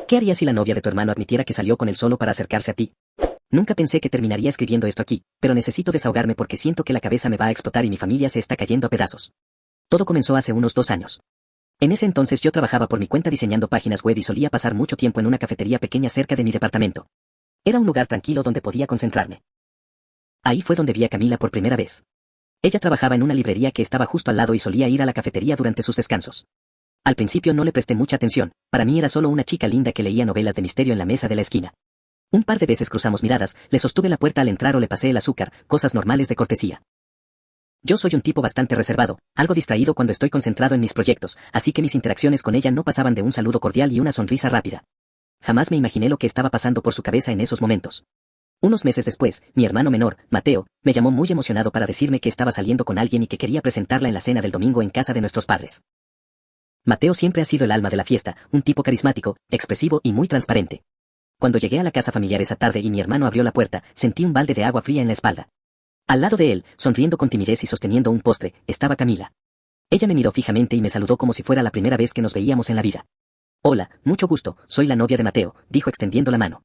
¿Qué harías si la novia de tu hermano admitiera que salió con él solo para acercarse a ti? Nunca pensé que terminaría escribiendo esto aquí, pero necesito desahogarme porque siento que la cabeza me va a explotar y mi familia se está cayendo a pedazos. Todo comenzó hace unos 2 años. En ese entonces yo trabajaba por mi cuenta diseñando páginas web y solía pasar mucho tiempo en una cafetería pequeña cerca de mi departamento. Era un lugar tranquilo donde podía concentrarme. Ahí fue donde vi a Camila por primera vez. Ella trabajaba en una librería que estaba justo al lado y solía ir a la cafetería durante sus descansos. Al principio no le presté mucha atención, para mí era solo una chica linda que leía novelas de misterio en la mesa de la esquina. Un par de veces cruzamos miradas, le sostuve la puerta al entrar o le pasé el azúcar, cosas normales de cortesía. Yo soy un tipo bastante reservado, algo distraído cuando estoy concentrado en mis proyectos, así que mis interacciones con ella no pasaban de un saludo cordial y una sonrisa rápida. Jamás me imaginé lo que estaba pasando por su cabeza en esos momentos. Unos meses después, mi hermano menor, Mateo, me llamó muy emocionado para decirme que estaba saliendo con alguien y que quería presentarla en la cena del domingo en casa de nuestros padres. Mateo siempre ha sido el alma de la fiesta, un tipo carismático, expresivo y muy transparente. Cuando llegué a la casa familiar esa tarde y mi hermano abrió la puerta, sentí un balde de agua fría en la espalda. Al lado de él, sonriendo con timidez y sosteniendo un postre, estaba Camila. Ella me miró fijamente y me saludó como si fuera la primera vez que nos veíamos en la vida. Hola, mucho gusto, soy la novia de Mateo, dijo extendiendo la mano.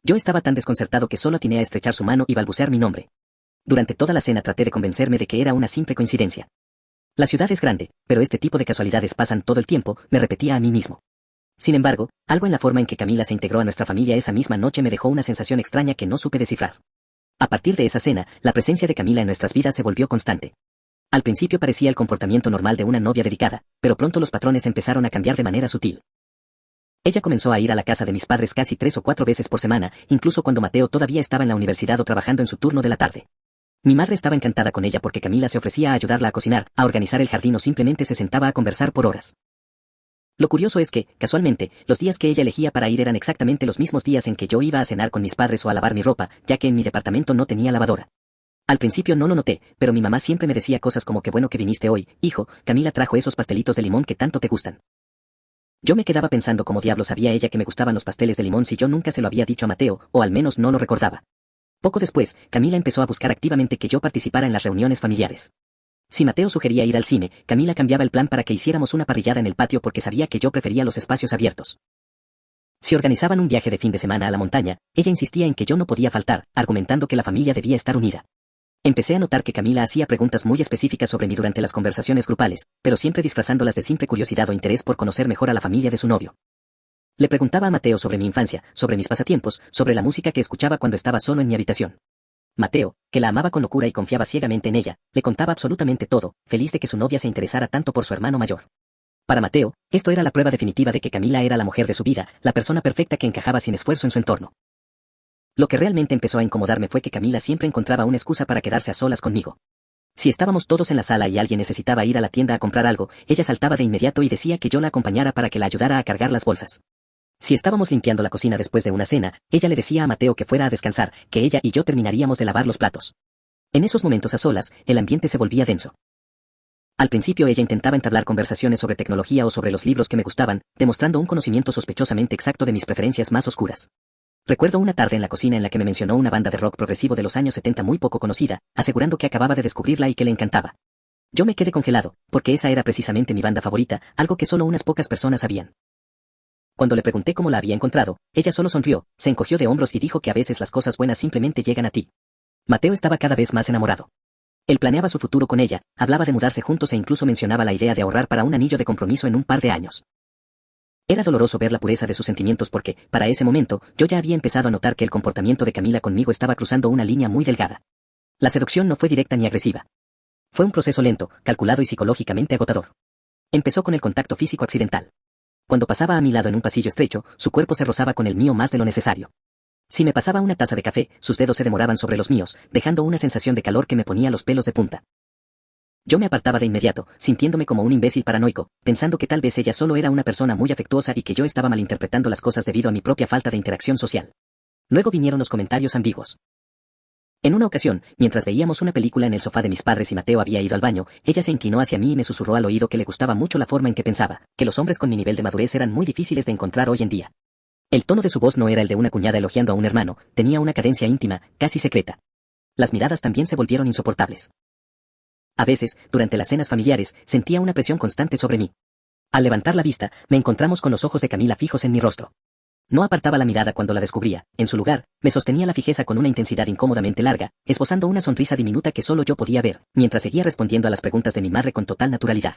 Yo estaba tan desconcertado que solo atiné a estrechar su mano y balbucear mi nombre. Durante toda la cena traté de convencerme de que era una simple coincidencia. La ciudad es grande, pero este tipo de casualidades pasan todo el tiempo, me repetía a mí mismo. Sin embargo, algo en la forma en que Camila se integró a nuestra familia esa misma noche me dejó una sensación extraña que no supe descifrar. A partir de esa cena, la presencia de Camila en nuestras vidas se volvió constante. Al principio parecía el comportamiento normal de una novia dedicada, pero pronto los patrones empezaron a cambiar de manera sutil. Ella comenzó a ir a la casa de mis padres casi 3 o 4 veces por semana, incluso cuando Mateo todavía estaba en la universidad o trabajando en su turno de la tarde. Mi madre estaba encantada con ella porque Camila se ofrecía a ayudarla a cocinar, a organizar el jardín o simplemente se sentaba a conversar por horas. Lo curioso es que, casualmente, los días que ella elegía para ir eran exactamente los mismos días en que yo iba a cenar con mis padres o a lavar mi ropa, ya que en mi departamento no tenía lavadora. Al principio no lo noté, pero mi mamá siempre me decía cosas como qué bueno que viniste hoy, hijo, Camila trajo esos pastelitos de limón que tanto te gustan. Yo me quedaba pensando cómo diablos sabía ella que me gustaban los pasteles de limón si yo nunca se lo había dicho a Mateo, o al menos no lo recordaba. Poco después, Camila empezó a buscar activamente que yo participara en las reuniones familiares. Si Mateo sugería ir al cine, Camila cambiaba el plan para que hiciéramos una parrillada en el patio porque sabía que yo prefería los espacios abiertos. Si organizaban un viaje de fin de semana a la montaña, ella insistía en que yo no podía faltar, argumentando que la familia debía estar unida. Empecé a notar que Camila hacía preguntas muy específicas sobre mí durante las conversaciones grupales, pero siempre disfrazándolas de simple curiosidad o interés por conocer mejor a la familia de su novio. Le preguntaba a Mateo sobre mi infancia, sobre mis pasatiempos, sobre la música que escuchaba cuando estaba solo en mi habitación. Mateo, que la amaba con locura y confiaba ciegamente en ella, le contaba absolutamente todo, feliz de que su novia se interesara tanto por su hermano mayor. Para Mateo, esto era la prueba definitiva de que Camila era la mujer de su vida, la persona perfecta que encajaba sin esfuerzo en su entorno. Lo que realmente empezó a incomodarme fue que Camila siempre encontraba una excusa para quedarse a solas conmigo. Si estábamos todos en la sala y alguien necesitaba ir a la tienda a comprar algo, ella saltaba de inmediato y decía que yo la acompañara para que la ayudara a cargar las bolsas. Si estábamos limpiando la cocina después de una cena, ella le decía a Mateo que fuera a descansar, que ella y yo terminaríamos de lavar los platos. En esos momentos a solas, el ambiente se volvía denso. Al principio ella intentaba entablar conversaciones sobre tecnología o sobre los libros que me gustaban, demostrando un conocimiento sospechosamente exacto de mis preferencias más oscuras. Recuerdo una tarde en la cocina en la que me mencionó una banda de rock progresivo de los años 70 muy poco conocida, asegurando que acababa de descubrirla y que le encantaba. Yo me quedé congelado, porque esa era precisamente mi banda favorita, algo que solo unas pocas personas sabían. Cuando le pregunté cómo la había encontrado, ella solo sonrió, se encogió de hombros y dijo que a veces las cosas buenas simplemente llegan a ti. Mateo estaba cada vez más enamorado. Él planeaba su futuro con ella, hablaba de mudarse juntos e incluso mencionaba la idea de ahorrar para un anillo de compromiso en un par de años. Era doloroso ver la pureza de sus sentimientos porque, para ese momento, yo ya había empezado a notar que el comportamiento de Camila conmigo estaba cruzando una línea muy delgada. La seducción no fue directa ni agresiva. Fue un proceso lento, calculado y psicológicamente agotador. Empezó con el contacto físico accidental. Cuando pasaba a mi lado en un pasillo estrecho, su cuerpo se rozaba con el mío más de lo necesario. Si me pasaba una taza de café, sus dedos se demoraban sobre los míos, dejando una sensación de calor que me ponía los pelos de punta. Yo me apartaba de inmediato, sintiéndome como un imbécil paranoico, pensando que tal vez ella solo era una persona muy afectuosa y que yo estaba malinterpretando las cosas debido a mi propia falta de interacción social. Luego vinieron los comentarios ambiguos. En una ocasión, mientras veíamos una película en el sofá de mis padres y Mateo había ido al baño, ella se inclinó hacia mí y me susurró al oído que le gustaba mucho la forma en que pensaba, que los hombres con mi nivel de madurez eran muy difíciles de encontrar hoy en día. El tono de su voz no era el de una cuñada elogiando a un hermano, tenía una cadencia íntima, casi secreta. Las miradas también se volvieron insoportables. A veces, durante las cenas familiares, sentía una presión constante sobre mí. Al levantar la vista, me encontramos con los ojos de Camila fijos en mi rostro. No apartaba la mirada cuando la descubría. En su lugar, me sostenía la fijeza con una intensidad incómodamente larga, esbozando una sonrisa diminuta que solo yo podía ver, mientras seguía respondiendo a las preguntas de mi madre con total naturalidad.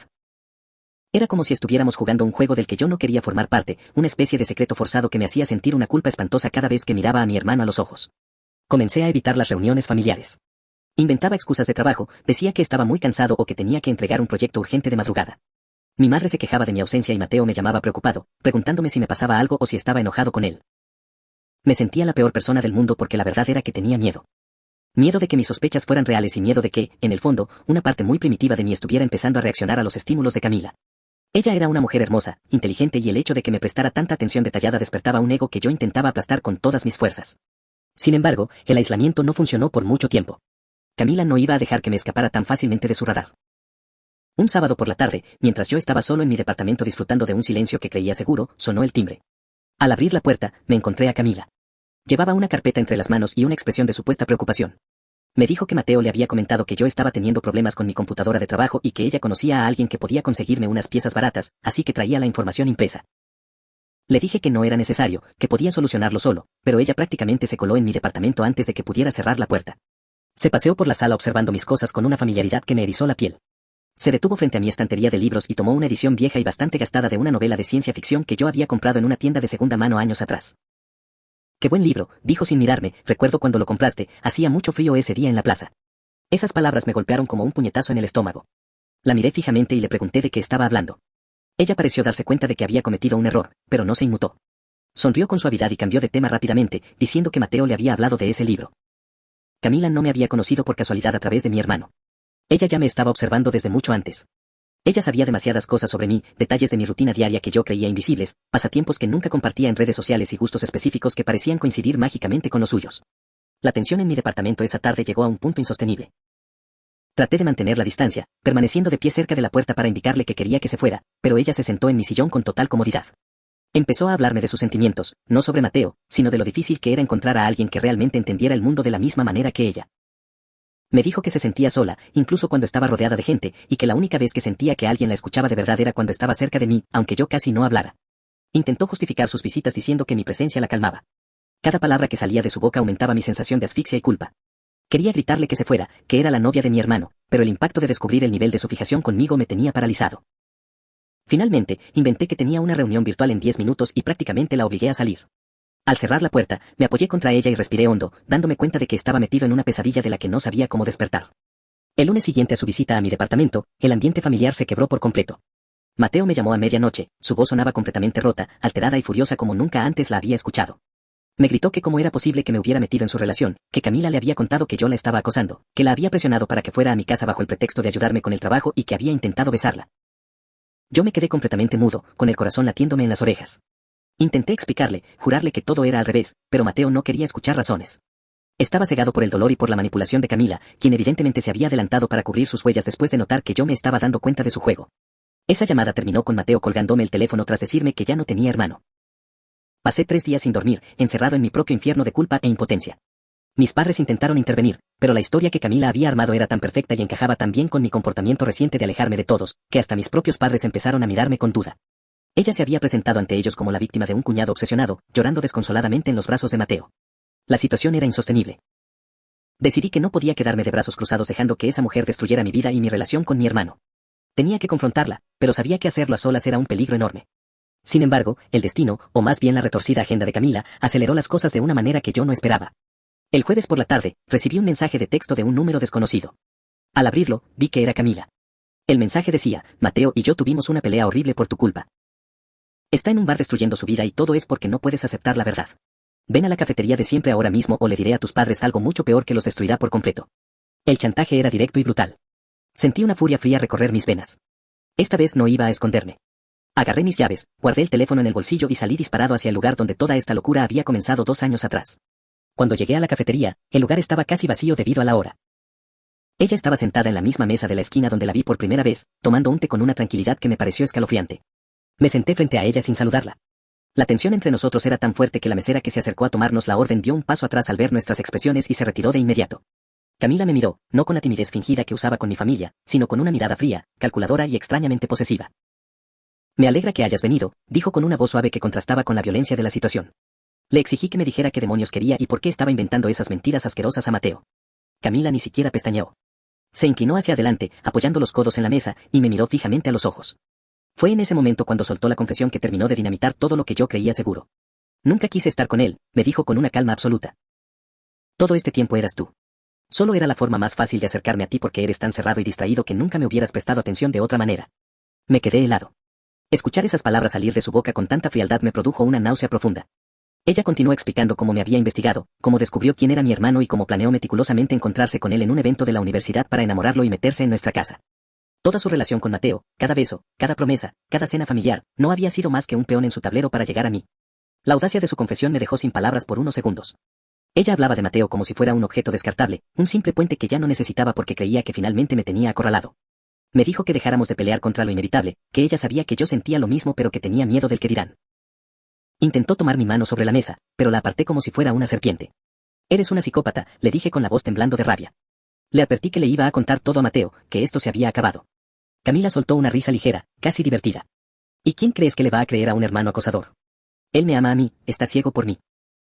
Era como si estuviéramos jugando un juego del que yo no quería formar parte, una especie de secreto forzado que me hacía sentir una culpa espantosa cada vez que miraba a mi hermano a los ojos. Comencé a evitar las reuniones familiares. Inventaba excusas de trabajo, decía que estaba muy cansado o que tenía que entregar un proyecto urgente de madrugada. Mi madre se quejaba de mi ausencia y Mateo me llamaba preocupado, preguntándome si me pasaba algo o si estaba enojado con él. Me sentía la peor persona del mundo porque la verdad era que tenía miedo. Miedo de que mis sospechas fueran reales y miedo de que, en el fondo, una parte muy primitiva de mí estuviera empezando a reaccionar a los estímulos de Camila. Ella era una mujer hermosa, inteligente y el hecho de que me prestara tanta atención detallada despertaba un ego que yo intentaba aplastar con todas mis fuerzas. Sin embargo, el aislamiento no funcionó por mucho tiempo. Camila no iba a dejar que me escapara tan fácilmente de su radar. Un sábado por la tarde, mientras yo estaba solo en mi departamento disfrutando de un silencio que creía seguro, sonó el timbre. Al abrir la puerta, me encontré a Camila. Llevaba una carpeta entre las manos y una expresión de supuesta preocupación. Me dijo que Mateo le había comentado que yo estaba teniendo problemas con mi computadora de trabajo y que ella conocía a alguien que podía conseguirme unas piezas baratas, así que traía la información impresa. Le dije que no era necesario, que podía solucionarlo solo, pero ella prácticamente se coló en mi departamento antes de que pudiera cerrar la puerta. Se paseó por la sala observando mis cosas con una familiaridad que me erizó la piel. Se detuvo frente a mi estantería de libros y tomó una edición vieja y bastante gastada de una novela de ciencia ficción que yo había comprado en una tienda de segunda mano años atrás. «Qué buen libro», dijo sin mirarme, «recuerdo cuando lo compraste, hacía mucho frío ese día en la plaza». Esas palabras me golpearon como un puñetazo en el estómago. La miré fijamente y le pregunté de qué estaba hablando. Ella pareció darse cuenta de que había cometido un error, pero no se inmutó. Sonrió con suavidad y cambió de tema rápidamente, diciendo que Mateo le había hablado de ese libro. Camila no me había conocido por casualidad a través de mi hermano. Ella ya me estaba observando desde mucho antes. Ella sabía demasiadas cosas sobre mí, detalles de mi rutina diaria que yo creía invisibles, pasatiempos que nunca compartía en redes sociales y gustos específicos que parecían coincidir mágicamente con los suyos. La tensión en mi departamento esa tarde llegó a un punto insostenible. Traté de mantener la distancia, permaneciendo de pie cerca de la puerta para indicarle que quería que se fuera, pero ella se sentó en mi sillón con total comodidad. Empezó a hablarme de sus sentimientos, no sobre Mateo, sino de lo difícil que era encontrar a alguien que realmente entendiera el mundo de la misma manera que ella. Me dijo que se sentía sola, incluso cuando estaba rodeada de gente, y que la única vez que sentía que alguien la escuchaba de verdad era cuando estaba cerca de mí, aunque yo casi no hablara. Intentó justificar sus visitas diciendo que mi presencia la calmaba. Cada palabra que salía de su boca aumentaba mi sensación de asfixia y culpa. Quería gritarle que se fuera, que era la novia de mi hermano, pero el impacto de descubrir el nivel de su fijación conmigo me tenía paralizado. Finalmente, inventé que tenía una reunión virtual en 10 minutos y prácticamente la obligué a salir. Al cerrar la puerta, me apoyé contra ella y respiré hondo, dándome cuenta de que estaba metido en una pesadilla de la que no sabía cómo despertar. El lunes siguiente a su visita a mi departamento, el ambiente familiar se quebró por completo. Mateo me llamó a medianoche, su voz sonaba completamente rota, alterada y furiosa como nunca antes la había escuchado. Me gritó que cómo era posible que me hubiera metido en su relación, que Camila le había contado que yo la estaba acosando, que la había presionado para que fuera a mi casa bajo el pretexto de ayudarme con el trabajo y que había intentado besarla. Yo me quedé completamente mudo, con el corazón latiéndome en las orejas. Intenté explicarle, jurarle que todo era al revés, pero Mateo no quería escuchar razones. Estaba cegado por el dolor y por la manipulación de Camila, quien evidentemente se había adelantado para cubrir sus huellas después de notar que yo me estaba dando cuenta de su juego. Esa llamada terminó con Mateo colgándome el teléfono tras decirme que ya no tenía hermano. Pasé 3 días sin dormir, encerrado en mi propio infierno de culpa e impotencia. Mis padres intentaron intervenir, pero la historia que Camila había armado era tan perfecta y encajaba tan bien con mi comportamiento reciente de alejarme de todos, que hasta mis propios padres empezaron a mirarme con duda. Ella se había presentado ante ellos como la víctima de un cuñado obsesionado, llorando desconsoladamente en los brazos de Mateo. La situación era insostenible. Decidí que no podía quedarme de brazos cruzados dejando que esa mujer destruyera mi vida y mi relación con mi hermano. Tenía que confrontarla, pero sabía que hacerlo a solas era un peligro enorme. Sin embargo, el destino, o más bien la retorcida agenda de Camila, aceleró las cosas de una manera que yo no esperaba. El jueves por la tarde, recibí un mensaje de texto de un número desconocido. Al abrirlo, vi que era Camila. El mensaje decía: Mateo y yo tuvimos una pelea horrible por tu culpa. Está en un bar destruyendo su vida y todo es porque no puedes aceptar la verdad. Ven a la cafetería de siempre ahora mismo o le diré a tus padres algo mucho peor que los destruirá por completo. El chantaje era directo y brutal. Sentí una furia fría recorrer mis venas. Esta vez no iba a esconderme. Agarré mis llaves, guardé el teléfono en el bolsillo y salí disparado hacia el lugar donde toda esta locura había comenzado 2 años atrás. Cuando llegué a la cafetería, el lugar estaba casi vacío debido a la hora. Ella estaba sentada en la misma mesa de la esquina donde la vi por primera vez, tomando un té con una tranquilidad que me pareció escalofriante. Me senté frente a ella sin saludarla. La tensión entre nosotros era tan fuerte que la mesera que se acercó a tomarnos la orden dio un paso atrás al ver nuestras expresiones y se retiró de inmediato. Camila me miró, no con la timidez fingida que usaba con mi familia, sino con una mirada fría, calculadora y extrañamente posesiva. Me alegra que hayas venido, dijo con una voz suave que contrastaba con la violencia de la situación. Le exigí que me dijera qué demonios quería y por qué estaba inventando esas mentiras asquerosas a Mateo. Camila ni siquiera pestañeó. Se inclinó hacia adelante, apoyando los codos en la mesa, y me miró fijamente a los ojos. Fue en ese momento cuando soltó la confesión que terminó de dinamitar todo lo que yo creía seguro. Nunca quise estar con él, me dijo con una calma absoluta. Todo este tiempo eras tú. Solo era la forma más fácil de acercarme a ti porque eres tan cerrado y distraído que nunca me hubieras prestado atención de otra manera. Me quedé helado. Escuchar esas palabras salir de su boca con tanta frialdad me produjo una náusea profunda. Ella continuó explicando cómo me había investigado, cómo descubrió quién era mi hermano y cómo planeó meticulosamente encontrarse con él en un evento de la universidad para enamorarlo y meterse en nuestra casa. Toda su relación con Mateo, cada beso, cada promesa, cada cena familiar, no había sido más que un peón en su tablero para llegar a mí. La audacia de su confesión me dejó sin palabras por unos segundos. Ella hablaba de Mateo como si fuera un objeto descartable, un simple puente que ya no necesitaba porque creía que finalmente me tenía acorralado. Me dijo que dejáramos de pelear contra lo inevitable, que ella sabía que yo sentía lo mismo pero que tenía miedo del que dirán. Intentó tomar mi mano sobre la mesa, pero la aparté como si fuera una serpiente. Eres una psicópata, le dije con la voz temblando de rabia. Le advertí que le iba a contar todo a Mateo, que esto se había acabado. Camila soltó una risa ligera, casi divertida. ¿Y quién crees que le va a creer a un hermano acosador? Él me ama a mí, está ciego por mí.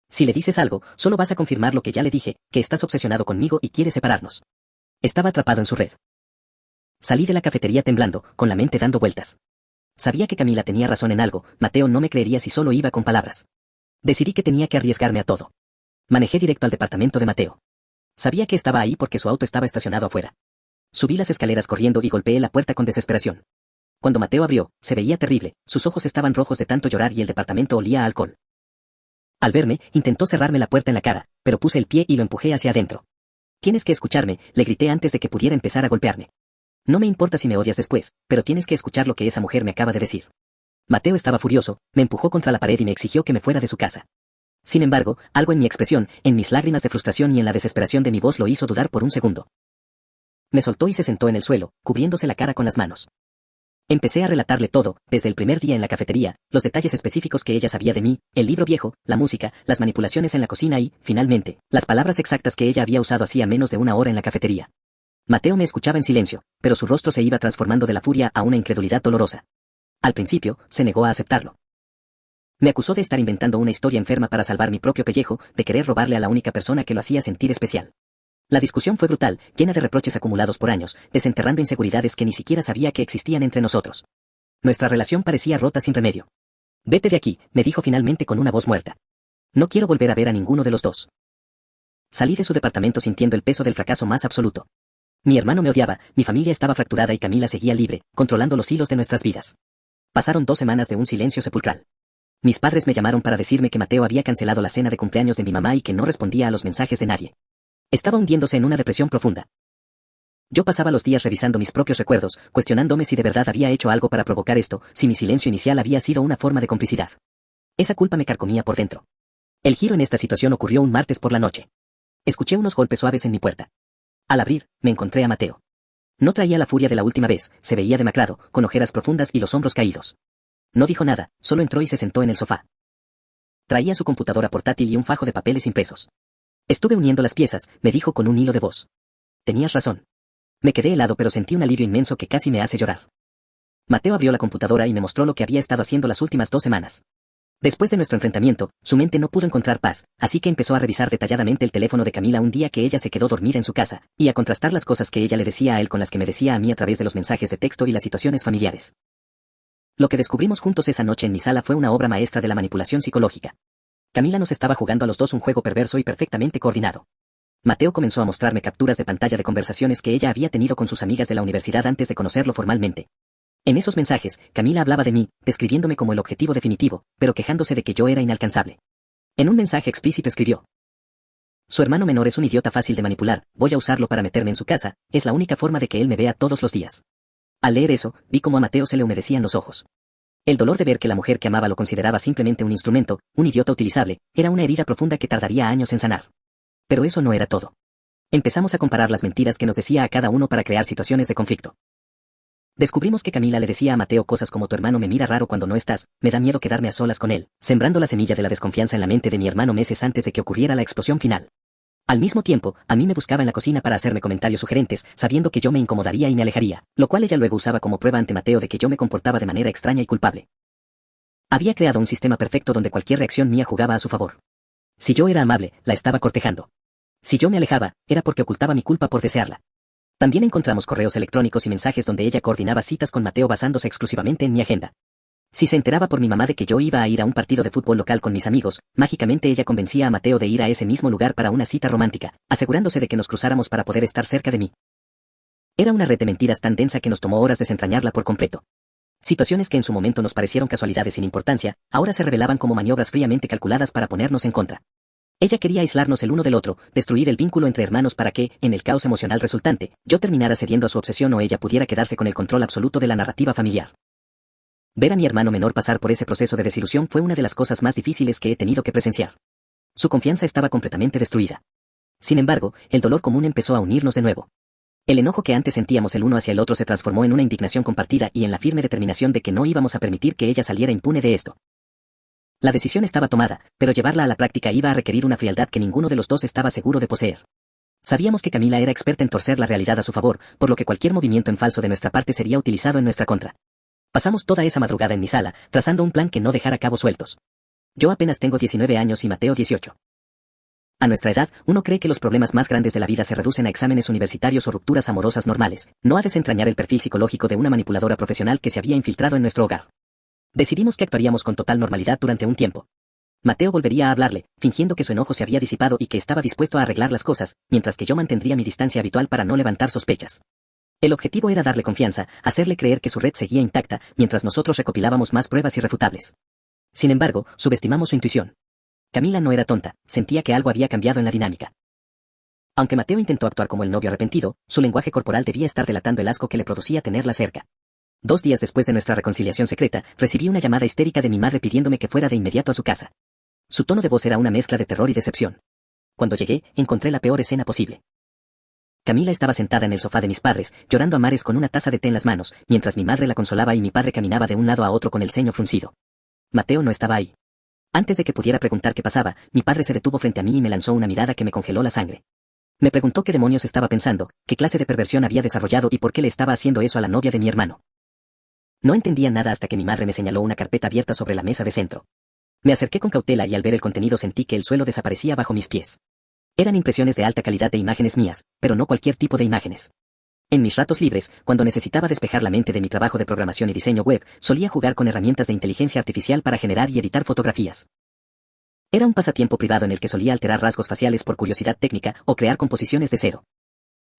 Si le dices algo, solo vas a confirmar lo que ya le dije, que estás obsesionado conmigo y quieres separarnos. Estaba atrapado en su red. Salí de la cafetería temblando, con la mente dando vueltas. Sabía que Camila tenía razón en algo, Mateo no me creería si solo iba con palabras. Decidí que tenía que arriesgarme a todo. Manejé directo al departamento de Mateo. Sabía que estaba ahí porque su auto estaba estacionado afuera. Subí las escaleras corriendo y golpeé la puerta con desesperación. Cuando Mateo abrió, se veía terrible, sus ojos estaban rojos de tanto llorar y el departamento olía a alcohol. Al verme, intentó cerrarme la puerta en la cara, pero puse el pie y lo empujé hacia adentro. Tienes que escucharme, le grité antes de que pudiera empezar a golpearme. No me importa si me odias después, pero tienes que escuchar lo que esa mujer me acaba de decir. Mateo estaba furioso, me empujó contra la pared y me exigió que me fuera de su casa. Sin embargo, algo en mi expresión, en mis lágrimas de frustración y en la desesperación de mi voz lo hizo dudar por un segundo. Me soltó y se sentó en el suelo, cubriéndose la cara con las manos. Empecé a relatarle todo, desde el primer día en la cafetería, los detalles específicos que ella sabía de mí, el libro viejo, la música, las manipulaciones en la cocina y, finalmente, las palabras exactas que ella había usado hacía menos de una hora en la cafetería. Mateo me escuchaba en silencio, pero su rostro se iba transformando de la furia a una incredulidad dolorosa. Al principio, se negó a aceptarlo. Me acusó de estar inventando una historia enferma para salvar mi propio pellejo, de querer robarle a la única persona que lo hacía sentir especial. La discusión fue brutal, llena de reproches acumulados por años, desenterrando inseguridades que ni siquiera sabía que existían entre nosotros. Nuestra relación parecía rota sin remedio. Vete de aquí, me dijo finalmente con una voz muerta. No quiero volver a ver a ninguno de los dos. Salí de su departamento sintiendo el peso del fracaso más absoluto. Mi hermano me odiaba, mi familia estaba fracturada y Camila seguía libre, controlando los hilos de nuestras vidas. Pasaron 2 semanas de un silencio sepulcral. Mis padres me llamaron para decirme que Mateo había cancelado la cena de cumpleaños de mi mamá y que no respondía a los mensajes de nadie. Estaba hundiéndose en una depresión profunda. Yo pasaba los días revisando mis propios recuerdos, cuestionándome si de verdad había hecho algo para provocar esto, si mi silencio inicial había sido una forma de complicidad. Esa culpa me carcomía por dentro. El giro en esta situación ocurrió un martes por la noche. Escuché unos golpes suaves en mi puerta. Al abrir, me encontré a Mateo. No traía la furia de la última vez, se veía demacrado, con ojeras profundas y los hombros caídos. No dijo nada, solo entró y se sentó en el sofá. Traía su computadora portátil y un fajo de papeles impresos. Estuve uniendo las piezas, me dijo con un hilo de voz. Tenías razón. Me quedé helado pero sentí un alivio inmenso que casi me hace llorar. Mateo abrió la computadora y me mostró lo que había estado haciendo las últimas 2 semanas. Después de nuestro enfrentamiento, su mente no pudo encontrar paz, así que empezó a revisar detalladamente el teléfono de Camila un día que ella se quedó dormida en su casa, y a contrastar las cosas que ella le decía a él con las que me decía a mí a través de los mensajes de texto y las situaciones familiares. Lo que descubrimos juntos esa noche en mi sala fue una obra maestra de la manipulación psicológica. Camila nos estaba jugando a los dos un juego perverso y perfectamente coordinado. Mateo comenzó a mostrarme capturas de pantalla de conversaciones que ella había tenido con sus amigas de la universidad antes de conocerlo formalmente. En esos mensajes, Camila hablaba de mí, describiéndome como el objetivo definitivo, pero quejándose de que yo era inalcanzable. En un mensaje explícito escribió: su hermano menor es un idiota fácil de manipular, voy a usarlo para meterme en su casa, es la única forma de que él me vea todos los días. Al leer eso, vi cómo a Mateo se le humedecían los ojos. El dolor de ver que la mujer que amaba lo consideraba simplemente un instrumento, un idiota utilizable, era una herida profunda que tardaría años en sanar. Pero eso no era todo. Empezamos a comparar las mentiras que nos decía a cada uno para crear situaciones de conflicto. Descubrimos que Camila le decía a Mateo cosas como tu hermano me mira raro cuando no estás, me da miedo quedarme a solas con él, sembrando la semilla de la desconfianza en la mente de mi hermano meses antes de que ocurriera la explosión final. Al mismo tiempo, a mí me buscaba en la cocina para hacerme comentarios sugerentes, sabiendo que yo me incomodaría y me alejaría, lo cual ella luego usaba como prueba ante Mateo de que yo me comportaba de manera extraña y culpable. Había creado un sistema perfecto donde cualquier reacción mía jugaba a su favor. Si yo era amable, la estaba cortejando. Si yo me alejaba, era porque ocultaba mi culpa por desearla. También encontramos correos electrónicos y mensajes donde ella coordinaba citas con Mateo basándose exclusivamente en mi agenda. Si se enteraba por mi mamá de que yo iba a ir a un partido de fútbol local con mis amigos, mágicamente ella convencía a Mateo de ir a ese mismo lugar para una cita romántica, asegurándose de que nos cruzáramos para poder estar cerca de mí. Era una red de mentiras tan densa que nos tomó horas desentrañarla por completo. Situaciones que en su momento nos parecieron casualidades sin importancia, ahora se revelaban como maniobras fríamente calculadas para ponernos en contra. Ella quería aislarnos el uno del otro, destruir el vínculo entre hermanos para que, en el caos emocional resultante, yo terminara cediendo a su obsesión o ella pudiera quedarse con el control absoluto de la narrativa familiar. Ver a mi hermano menor pasar por ese proceso de desilusión fue una de las cosas más difíciles que he tenido que presenciar. Su confianza estaba completamente destruida. Sin embargo, el dolor común empezó a unirnos de nuevo. El enojo que antes sentíamos el uno hacia el otro se transformó en una indignación compartida y en la firme determinación de que no íbamos a permitir que ella saliera impune de esto. La decisión estaba tomada, pero llevarla a la práctica iba a requerir una frialdad que ninguno de los dos estaba seguro de poseer. Sabíamos que Camila era experta en torcer la realidad a su favor, por lo que cualquier movimiento en falso de nuestra parte sería utilizado en nuestra contra. Pasamos toda esa madrugada en mi sala, trazando un plan que no dejara cabos sueltos. Yo apenas tengo 19 años y Mateo 18. A nuestra edad, uno cree que los problemas más grandes de la vida se reducen a exámenes universitarios o rupturas amorosas normales, no a desentrañar el perfil psicológico de una manipuladora profesional que se había infiltrado en nuestro hogar. Decidimos que actuaríamos con total normalidad durante un tiempo. Mateo volvería a hablarle, fingiendo que su enojo se había disipado y que estaba dispuesto a arreglar las cosas, mientras que yo mantendría mi distancia habitual para no levantar sospechas. El objetivo era darle confianza, hacerle creer que su red seguía intacta, mientras nosotros recopilábamos más pruebas irrefutables. Sin embargo, subestimamos su intuición. Camila no era tonta, sentía que algo había cambiado en la dinámica. Aunque Mateo intentó actuar como el novio arrepentido, su lenguaje corporal debía estar delatando el asco que le producía tenerla cerca. 2 días después de nuestra reconciliación secreta, recibí una llamada histérica de mi madre pidiéndome que fuera de inmediato a su casa. Su tono de voz era una mezcla de terror y decepción. Cuando llegué, encontré la peor escena posible. Camila estaba sentada en el sofá de mis padres, llorando a mares con una taza de té en las manos, mientras mi madre la consolaba y mi padre caminaba de un lado a otro con el ceño fruncido. Mateo no estaba ahí. Antes de que pudiera preguntar qué pasaba, mi padre se detuvo frente a mí y me lanzó una mirada que me congeló la sangre. Me preguntó qué demonios estaba pensando, qué clase de perversión había desarrollado y por qué le estaba haciendo eso a la novia de mi hermano. No entendía nada hasta que mi madre me señaló una carpeta abierta sobre la mesa de centro. Me acerqué con cautela y al ver el contenido sentí que el suelo desaparecía bajo mis pies. Eran impresiones de alta calidad de imágenes mías, pero no cualquier tipo de imágenes. En mis ratos libres, cuando necesitaba despejar la mente de mi trabajo de programación y diseño web, solía jugar con herramientas de inteligencia artificial para generar y editar fotografías. Era un pasatiempo privado en el que solía alterar rasgos faciales por curiosidad técnica o crear composiciones de cero.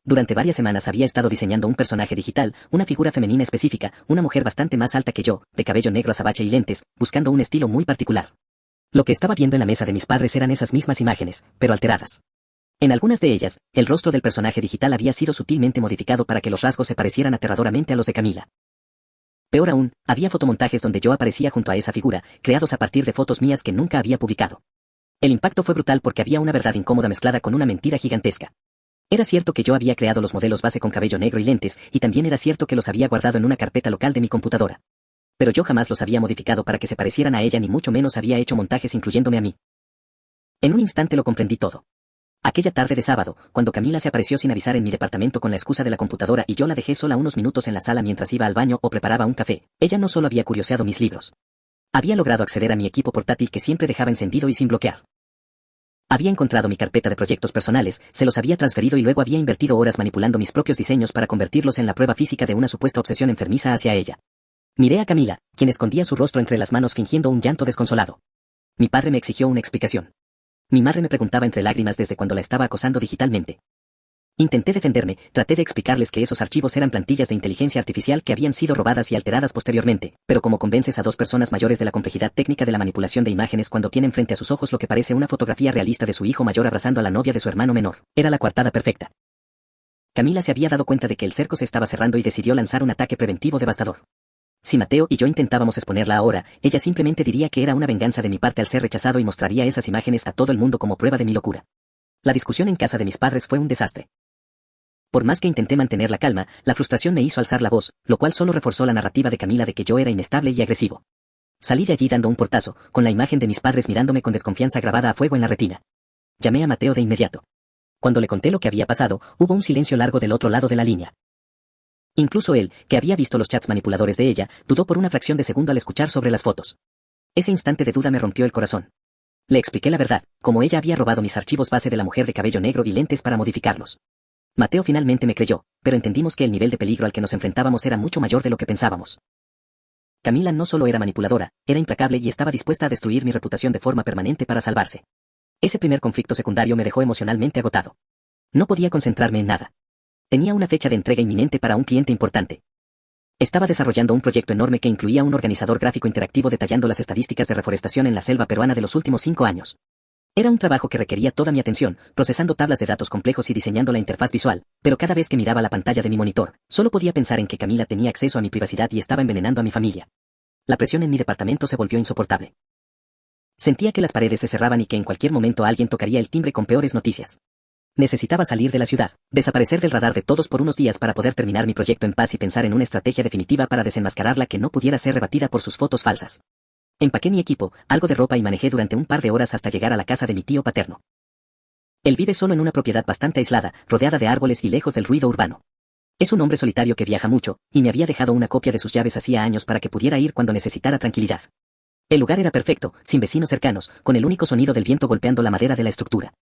Durante varias semanas había estado diseñando un personaje digital, una figura femenina específica, una mujer bastante más alta que yo, de cabello negro azabache y lentes, buscando un estilo muy particular. Lo que estaba viendo en la mesa de mis padres eran esas mismas imágenes, pero alteradas. En algunas de ellas, el rostro del personaje digital había sido sutilmente modificado para que los rasgos se parecieran aterradoramente a los de Camila. Peor aún, había fotomontajes donde yo aparecía junto a esa figura, creados a partir de fotos mías que nunca había publicado. El impacto fue brutal porque había una verdad incómoda mezclada con una mentira gigantesca. Era cierto que yo había creado los modelos base con cabello negro y lentes, y también era cierto que los había guardado en una carpeta local de mi computadora. Pero yo jamás los había modificado para que se parecieran a ella ni mucho menos había hecho montajes incluyéndome a mí. En un instante lo comprendí todo. Aquella tarde de sábado, cuando Camila se apareció sin avisar en mi departamento con la excusa de la computadora y yo la dejé sola unos minutos en la sala mientras iba al baño o preparaba un café, ella no solo había curioseado mis libros. Había logrado acceder a mi equipo portátil que siempre dejaba encendido y sin bloquear. Había encontrado mi carpeta de proyectos personales, se los había transferido y luego había invertido horas manipulando mis propios diseños para convertirlos en la prueba física de una supuesta obsesión enfermiza hacia ella. Miré a Camila, quien escondía su rostro entre las manos fingiendo un llanto desconsolado. Mi padre me exigió una explicación. Mi madre me preguntaba entre lágrimas desde cuando la estaba acosando digitalmente. Intenté defenderme, traté de explicarles que esos archivos eran plantillas de inteligencia artificial que habían sido robadas y alteradas posteriormente, pero como convences a 2 personas mayores de la complejidad técnica de la manipulación de imágenes cuando tienen frente a sus ojos lo que parece una fotografía realista de su hijo mayor abrazando a la novia de su hermano menor, era la coartada perfecta. Camila se había dado cuenta de que el cerco se estaba cerrando y decidió lanzar un ataque preventivo devastador. Si Mateo y yo intentábamos exponerla ahora, ella simplemente diría que era una venganza de mi parte al ser rechazado y mostraría esas imágenes a todo el mundo como prueba de mi locura. La discusión en casa de mis padres fue un desastre. Por más que intenté mantener la calma, la frustración me hizo alzar la voz, lo cual solo reforzó la narrativa de Camila de que yo era inestable y agresivo. Salí de allí dando un portazo, con la imagen de mis padres mirándome con desconfianza grabada a fuego en la retina. Llamé a Mateo de inmediato. Cuando le conté lo que había pasado, hubo un silencio largo del otro lado de la línea. Incluso él, que había visto los chats manipuladores de ella, dudó por una fracción de segundo al escuchar sobre las fotos. Ese instante de duda me rompió el corazón. Le expliqué la verdad, como ella había robado mis archivos base de la mujer de cabello negro y lentes para modificarlos. Mateo finalmente me creyó, pero entendimos que el nivel de peligro al que nos enfrentábamos era mucho mayor de lo que pensábamos. Camila no solo era manipuladora, era implacable y estaba dispuesta a destruir mi reputación de forma permanente para salvarse. Ese primer conflicto secundario me dejó emocionalmente agotado. No podía concentrarme en nada. Tenía una fecha de entrega inminente para un cliente importante. Estaba desarrollando un proyecto enorme que incluía un organizador gráfico interactivo detallando las estadísticas de reforestación en la selva peruana de los últimos 5 años. Era un trabajo que requería toda mi atención, procesando tablas de datos complejos y diseñando la interfaz visual, pero cada vez que miraba la pantalla de mi monitor, solo podía pensar en que Camila tenía acceso a mi privacidad y estaba envenenando a mi familia. La presión en mi departamento se volvió insoportable. Sentía que las paredes se cerraban y que en cualquier momento alguien tocaría el timbre con peores noticias. Necesitaba salir de la ciudad, desaparecer del radar de todos por unos días para poder terminar mi proyecto en paz y pensar en una estrategia definitiva para desenmascararla que no pudiera ser rebatida por sus fotos falsas. Empaqué mi equipo, algo de ropa y manejé durante un par de horas hasta llegar a la casa de mi tío paterno. Él vive solo en una propiedad bastante aislada, rodeada de árboles y lejos del ruido urbano. Es un hombre solitario que viaja mucho, y me había dejado una copia de sus llaves hacía años para que pudiera ir cuando necesitara tranquilidad. El lugar era perfecto, sin vecinos cercanos, con el único sonido del viento golpeando la madera de la estructura.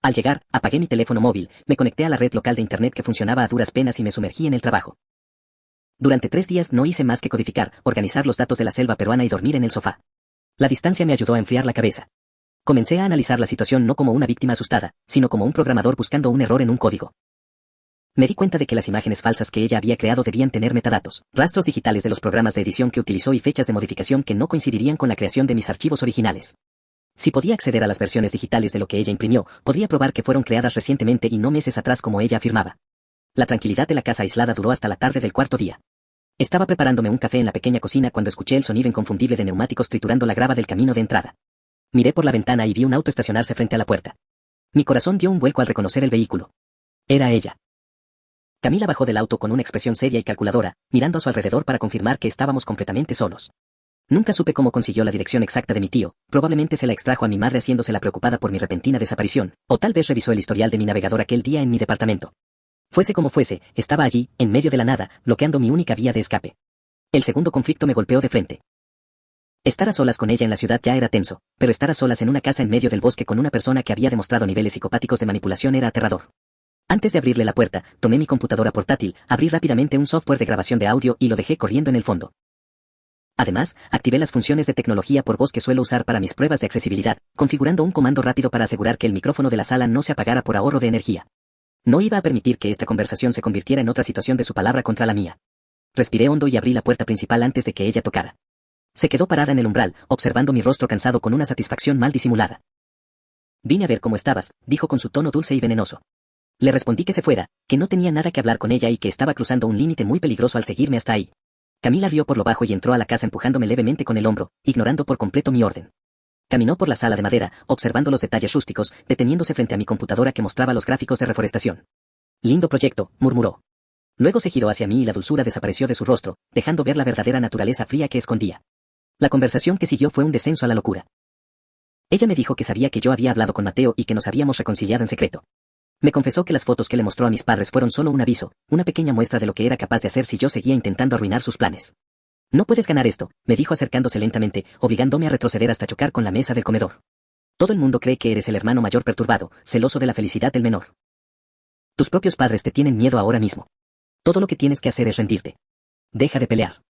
Al llegar, apagué mi teléfono móvil, me conecté a la red local de internet que funcionaba a duras penas y me sumergí en el trabajo. Durante 3 días no hice más que codificar, organizar los datos de la selva peruana y dormir en el sofá. La distancia me ayudó a enfriar la cabeza. Comencé a analizar la situación no como una víctima asustada, sino como un programador buscando un error en un código. Me di cuenta de que las imágenes falsas que ella había creado debían tener metadatos, rastros digitales de los programas de edición que utilizó y fechas de modificación que no coincidirían con la creación de mis archivos originales. Si podía acceder a las versiones digitales de lo que ella imprimió, podría probar que fueron creadas recientemente y no meses atrás como ella afirmaba. La tranquilidad de la casa aislada duró hasta la tarde del cuarto día. Estaba preparándome un café en la pequeña cocina cuando escuché el sonido inconfundible de neumáticos triturando la grava del camino de entrada. Miré por la ventana y vi un auto estacionarse frente a la puerta. Mi corazón dio un vuelco al reconocer el vehículo. Era ella. Camila bajó del auto con una expresión seria y calculadora, mirando a su alrededor para confirmar que estábamos completamente solos. Nunca supe cómo consiguió la dirección exacta de mi tío, probablemente se la extrajo a mi madre haciéndosela preocupada por mi repentina desaparición, o tal vez revisó el historial de mi navegador aquel día en mi departamento. Fuese como fuese, estaba allí, en medio de la nada, bloqueando mi única vía de escape. El segundo conflicto me golpeó de frente. Estar a solas con ella en la ciudad ya era tenso, pero estar a solas en una casa en medio del bosque con una persona que había demostrado niveles psicopáticos de manipulación era aterrador. Antes de abrirle la puerta, tomé mi computadora portátil, abrí rápidamente un software de grabación de audio y lo dejé corriendo en el fondo. Además, activé las funciones de tecnología por voz que suelo usar para mis pruebas de accesibilidad, configurando un comando rápido para asegurar que el micrófono de la sala no se apagara por ahorro de energía. No iba a permitir que esta conversación se convirtiera en otra situación de su palabra contra la mía. Respiré hondo y abrí la puerta principal antes de que ella tocara. Se quedó parada en el umbral, observando mi rostro cansado con una satisfacción mal disimulada. Vine a ver cómo estabas, dijo con su tono dulce y venenoso. Le respondí que se fuera, que no tenía nada que hablar con ella y que estaba cruzando un límite muy peligroso al seguirme hasta ahí. Camila rió por lo bajo y entró a la casa empujándome levemente con el hombro, ignorando por completo mi orden. Caminó por la sala de madera, observando los detalles rústicos, deteniéndose frente a mi computadora que mostraba los gráficos de reforestación. Lindo proyecto, murmuró. Luego se giró hacia mí y la dulzura desapareció de su rostro, dejando ver la verdadera naturaleza fría que escondía. La conversación que siguió fue un descenso a la locura. Ella me dijo que sabía que yo había hablado con Mateo y que nos habíamos reconciliado en secreto. Me confesó que las fotos que le mostró a mis padres fueron solo un aviso, una pequeña muestra de lo que era capaz de hacer si yo seguía intentando arruinar sus planes. No puedes ganar esto, me dijo acercándose lentamente, obligándome a retroceder hasta chocar con la mesa del comedor. Todo el mundo cree que eres el hermano mayor perturbado, celoso de la felicidad del menor. Tus propios padres te tienen miedo ahora mismo. Todo lo que tienes que hacer es rendirte. Deja de pelear.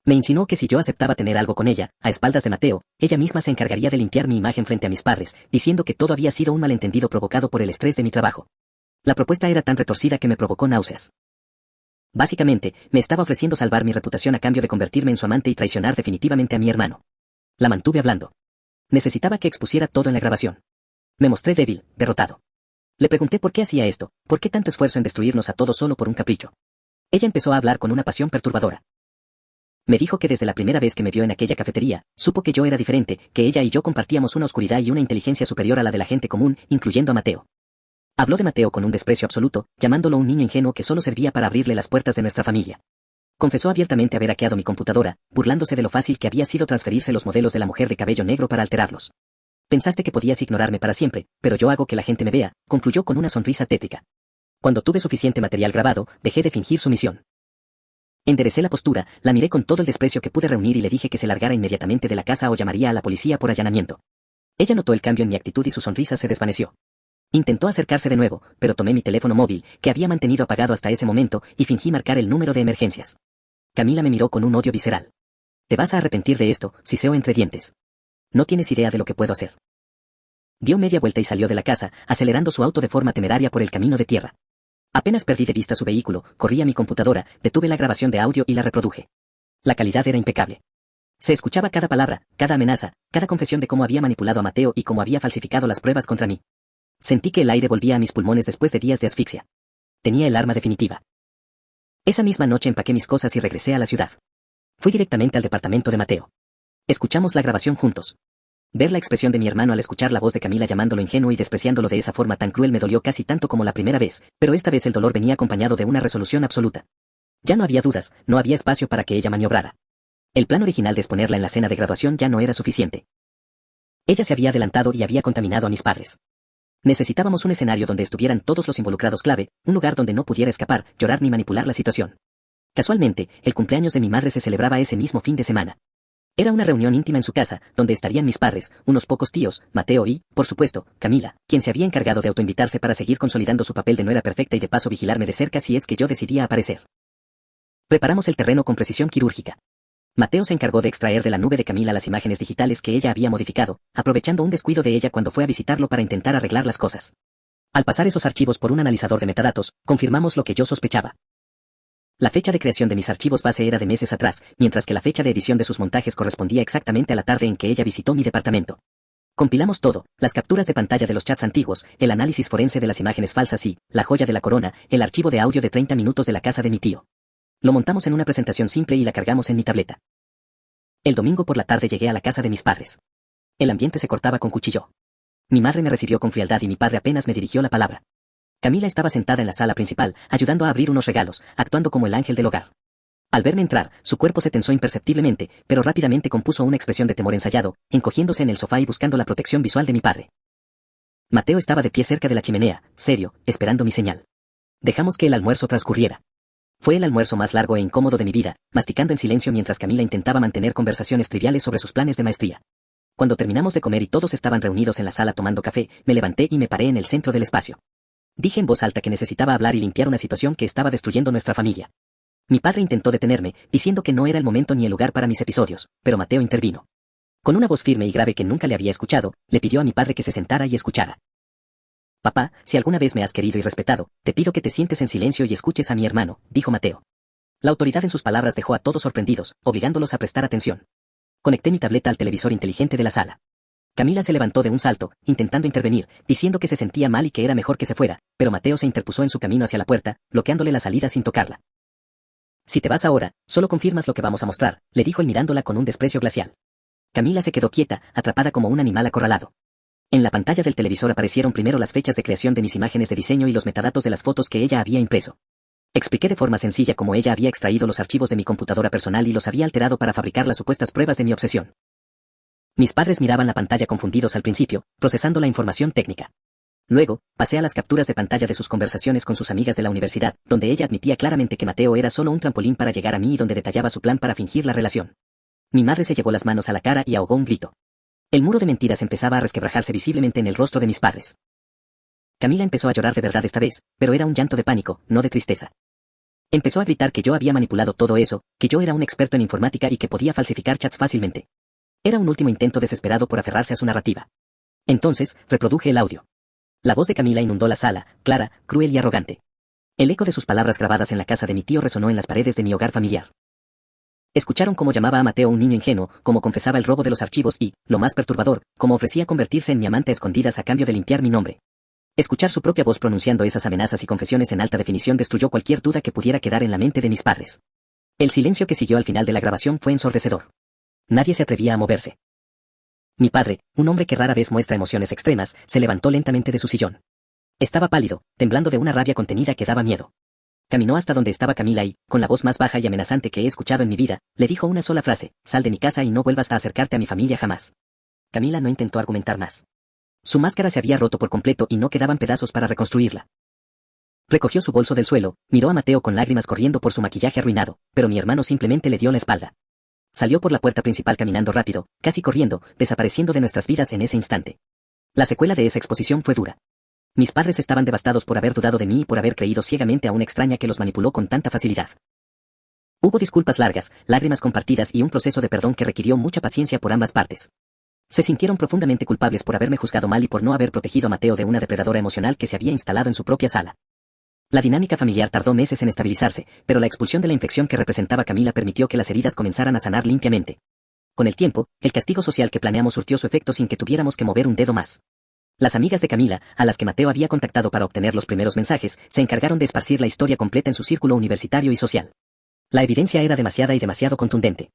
Me insinuó que si yo aceptaba tener algo con ella, a espaldas de Mateo, ella misma se encargaría de limpiar mi imagen frente a mis padres, diciendo que todo había sido un malentendido provocado por el estrés de mi trabajo. La propuesta era tan retorcida que me provocó náuseas. Básicamente, me estaba ofreciendo salvar mi reputación a cambio de convertirme en su amante y traicionar definitivamente a mi hermano. La mantuve hablando. Necesitaba que expusiera todo en la grabación. Me mostré débil, derrotado. Le pregunté por qué hacía esto, por qué tanto esfuerzo en destruirnos a todos solo por un capricho. Ella empezó a hablar con una pasión perturbadora. Me dijo que desde la primera vez que me vio en aquella cafetería, supo que yo era diferente, que ella y yo compartíamos una oscuridad y una inteligencia superior a la de la gente común, incluyendo a Mateo. Habló de Mateo con un desprecio absoluto, llamándolo un niño ingenuo que solo servía para abrirle las puertas de nuestra familia. Confesó abiertamente haber hackeado mi computadora, burlándose de lo fácil que había sido transferirse los modelos de la mujer de cabello negro para alterarlos. Pensaste que podías ignorarme para siempre, pero yo hago que la gente me vea, concluyó con una sonrisa tétrica. Cuando tuve suficiente material grabado, dejé de fingir sumisión. Enderecé la postura, la miré con todo el desprecio que pude reunir y le dije que se largara inmediatamente de la casa o llamaría a la policía por allanamiento. Ella notó el cambio en mi actitud y su sonrisa se desvaneció. Intentó acercarse de nuevo, pero tomé mi teléfono móvil, que había mantenido apagado hasta ese momento, y fingí marcar el número de emergencias. Camila me miró con un odio visceral. Te vas a arrepentir de esto, siseó entre dientes. No tienes idea de lo que puedo hacer. Dio media vuelta y salió de la casa, acelerando su auto de forma temeraria por el camino de tierra. Apenas perdí de vista su vehículo, corrí a mi computadora, detuve la grabación de audio y la reproduje. La calidad era impecable. Se escuchaba cada palabra, cada amenaza, cada confesión de cómo había manipulado a Mateo y cómo había falsificado las pruebas contra mí. Sentí que el aire volvía a mis pulmones después de días de asfixia. Tenía el arma definitiva. Esa misma noche empaqué mis cosas y regresé a la ciudad. Fui directamente al departamento de Mateo. Escuchamos la grabación juntos. Ver la expresión de mi hermano al escuchar la voz de Camila llamándolo ingenuo y despreciándolo de esa forma tan cruel me dolió casi tanto como la primera vez, pero esta vez el dolor venía acompañado de una resolución absoluta. Ya no había dudas, no había espacio para que ella maniobrara. El plan original de exponerla en la cena de graduación ya no era suficiente. Ella se había adelantado y había contaminado a mis padres. Necesitábamos un escenario donde estuvieran todos los involucrados clave, un lugar donde no pudiera escapar, llorar ni manipular la situación. Casualmente, el cumpleaños de mi madre se celebraba ese mismo fin de semana. Era una reunión íntima en su casa, donde estarían mis padres, unos pocos tíos, Mateo y, por supuesto, Camila, quien se había encargado de autoinvitarse para seguir consolidando su papel de nuera perfecta y de paso vigilarme de cerca si es que yo decidía aparecer. Preparamos el terreno con precisión quirúrgica. Mateo se encargó de extraer de la nube de Camila las imágenes digitales que ella había modificado, aprovechando un descuido de ella cuando fue a visitarlo para intentar arreglar las cosas. Al pasar esos archivos por un analizador de metadatos, confirmamos lo que yo sospechaba. La fecha de creación de mis archivos base era de meses atrás, mientras que la fecha de edición de sus montajes correspondía exactamente a la tarde en que ella visitó mi departamento. Compilamos todo, las capturas de pantalla de los chats antiguos, el análisis forense de las imágenes falsas y, la joya de la corona, el archivo de audio de 30 minutos de la casa de mi tío. Lo montamos en una presentación simple y la cargamos en mi tableta. El domingo por la tarde llegué a la casa de mis padres. El ambiente se cortaba con cuchillo. Mi madre me recibió con frialdad y mi padre apenas me dirigió la palabra. Camila estaba sentada en la sala principal, ayudando a abrir unos regalos, actuando como el ángel del hogar. Al verme entrar, su cuerpo se tensó imperceptiblemente, pero rápidamente compuso una expresión de temor ensayado, encogiéndose en el sofá y buscando la protección visual de mi padre. Mateo estaba de pie cerca de la chimenea, serio, esperando mi señal. Dejamos que el almuerzo transcurriera. Fue el almuerzo más largo e incómodo de mi vida, masticando en silencio mientras Camila intentaba mantener conversaciones triviales sobre sus planes de maestría. Cuando terminamos de comer y todos estaban reunidos en la sala tomando café, me levanté y me paré en el centro del espacio. Dije en voz alta que necesitaba hablar y limpiar una situación que estaba destruyendo nuestra familia. Mi padre intentó detenerme, diciendo que no era el momento ni el lugar para mis episodios, pero Mateo intervino. Con una voz firme y grave que nunca le había escuchado, le pidió a mi padre que se sentara y escuchara. Papá, si alguna vez me has querido y respetado, te pido que te sientes en silencio y escuches a mi hermano, dijo Mateo. La autoridad en sus palabras dejó a todos sorprendidos, obligándolos a prestar atención. Conecté mi tableta al televisor inteligente de la sala. Camila se levantó de un salto, intentando intervenir, diciendo que se sentía mal y que era mejor que se fuera, pero Mateo se interpuso en su camino hacia la puerta, bloqueándole la salida sin tocarla. Si te vas ahora, solo confirmas lo que vamos a mostrar, le dijo él mirándola con un desprecio glacial. Camila se quedó quieta, atrapada como un animal acorralado. En la pantalla del televisor aparecieron primero las fechas de creación de mis imágenes de diseño y los metadatos de las fotos que ella había impreso. Expliqué de forma sencilla cómo ella había extraído los archivos de mi computadora personal y los había alterado para fabricar las supuestas pruebas de mi obsesión. Mis padres miraban la pantalla confundidos al principio, procesando la información técnica. Luego, pasé a las capturas de pantalla de sus conversaciones con sus amigas de la universidad, donde ella admitía claramente que Mateo era solo un trampolín para llegar a mí y donde detallaba su plan para fingir la relación. Mi madre se llevó las manos a la cara y ahogó un grito. El muro de mentiras empezaba a resquebrajarse visiblemente en el rostro de mis padres. Camila empezó a llorar de verdad esta vez, pero era un llanto de pánico, no de tristeza. Empezó a gritar que yo había manipulado todo eso, que yo era un experto en informática y que podía falsificar chats fácilmente. Era un último intento desesperado por aferrarse a su narrativa. Entonces, reproduje el audio. La voz de Camila inundó la sala, clara, cruel y arrogante. El eco de sus palabras grabadas en la casa de mi tío resonó en las paredes de mi hogar familiar. Escucharon cómo llamaba a Mateo un niño ingenuo, cómo confesaba el robo de los archivos y, lo más perturbador, cómo ofrecía convertirse en mi amante a escondidas a cambio de limpiar mi nombre. Escuchar su propia voz pronunciando esas amenazas y confesiones en alta definición destruyó cualquier duda que pudiera quedar en la mente de mis padres. El silencio que siguió al final de la grabación fue ensordecedor. Nadie se atrevía a moverse. Mi padre, un hombre que rara vez muestra emociones extremas, se levantó lentamente de su sillón. Estaba pálido, temblando de una rabia contenida que daba miedo. Caminó hasta donde estaba Camila y, con la voz más baja y amenazante que he escuchado en mi vida, le dijo una sola frase: sal de mi casa y no vuelvas a acercarte a mi familia jamás. Camila no intentó argumentar más. Su máscara se había roto por completo y no quedaban pedazos para reconstruirla. Recogió su bolso del suelo, miró a Mateo con lágrimas corriendo por su maquillaje arruinado, pero mi hermano simplemente le dio la espalda. Salió por la puerta principal caminando rápido, casi corriendo, desapareciendo de nuestras vidas en ese instante. La secuela de esa exposición fue dura. Mis padres estaban devastados por haber dudado de mí y por haber creído ciegamente a una extraña que los manipuló con tanta facilidad. Hubo disculpas largas, lágrimas compartidas y un proceso de perdón que requirió mucha paciencia por ambas partes. Se sintieron profundamente culpables por haberme juzgado mal y por no haber protegido a Mateo de una depredadora emocional que se había instalado en su propia sala. La dinámica familiar tardó meses en estabilizarse, pero la expulsión de la infección que representaba Camila permitió que las heridas comenzaran a sanar limpiamente. Con el tiempo, el castigo social que planeamos surtió su efecto sin que tuviéramos que mover un dedo más. Las amigas de Camila, a las que Mateo había contactado para obtener los primeros mensajes, se encargaron de esparcir la historia completa en su círculo universitario y social. La evidencia era demasiada y demasiado contundente.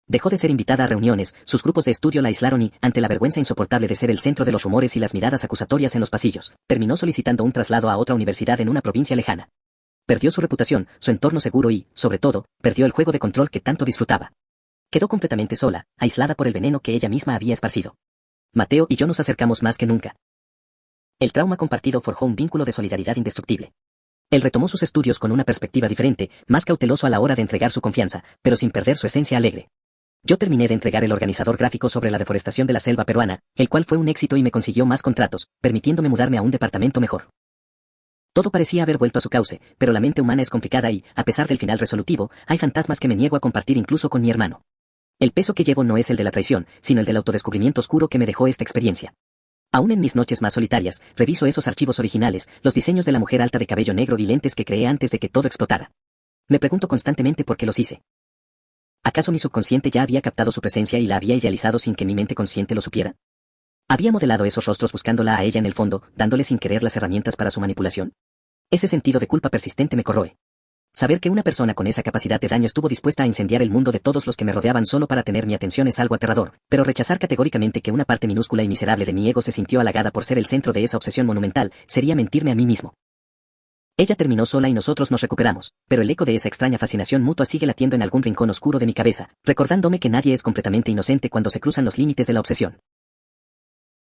Dejó de ser invitada a reuniones, sus grupos de estudio la aislaron y, ante la vergüenza insoportable de ser el centro de los rumores y las miradas acusatorias en los pasillos, terminó solicitando un traslado a otra universidad en una provincia lejana. Perdió su reputación, su entorno seguro y, sobre todo, perdió el juego de control que tanto disfrutaba. Quedó completamente sola, aislada por el veneno que ella misma había esparcido. Mateo y yo nos acercamos más que nunca. El trauma compartido forjó un vínculo de solidaridad indestructible. Él retomó sus estudios con una perspectiva diferente, más cauteloso a la hora de entregar su confianza, pero sin perder su esencia alegre. Yo terminé de entregar el organizador gráfico sobre la deforestación de la selva peruana, el cual fue un éxito y me consiguió más contratos, permitiéndome mudarme a un departamento mejor. Todo parecía haber vuelto a su cauce, pero la mente humana es complicada y, a pesar del final resolutivo, hay fantasmas que me niego a compartir incluso con mi hermano. El peso que llevo no es el de la traición, sino el del autodescubrimiento oscuro que me dejó esta experiencia. Aún en mis noches más solitarias, reviso esos archivos originales, los diseños de la mujer alta de cabello negro y lentes que creé antes de que todo explotara. Me pregunto constantemente por qué los hice. ¿Acaso mi subconsciente ya había captado su presencia y la había idealizado sin que mi mente consciente lo supiera? ¿Había modelado esos rostros buscándola a ella en el fondo, dándole sin querer las herramientas para su manipulación? Ese sentido de culpa persistente me corroe. Saber que una persona con esa capacidad de daño estuvo dispuesta a incendiar el mundo de todos los que me rodeaban solo para tener mi atención es algo aterrador, pero rechazar categóricamente que una parte minúscula y miserable de mi ego se sintió halagada por ser el centro de esa obsesión monumental, sería mentirme a mí mismo. Ella terminó sola y nosotros nos recuperamos, pero el eco de esa extraña fascinación mutua sigue latiendo en algún rincón oscuro de mi cabeza, recordándome que nadie es completamente inocente cuando se cruzan los límites de la obsesión.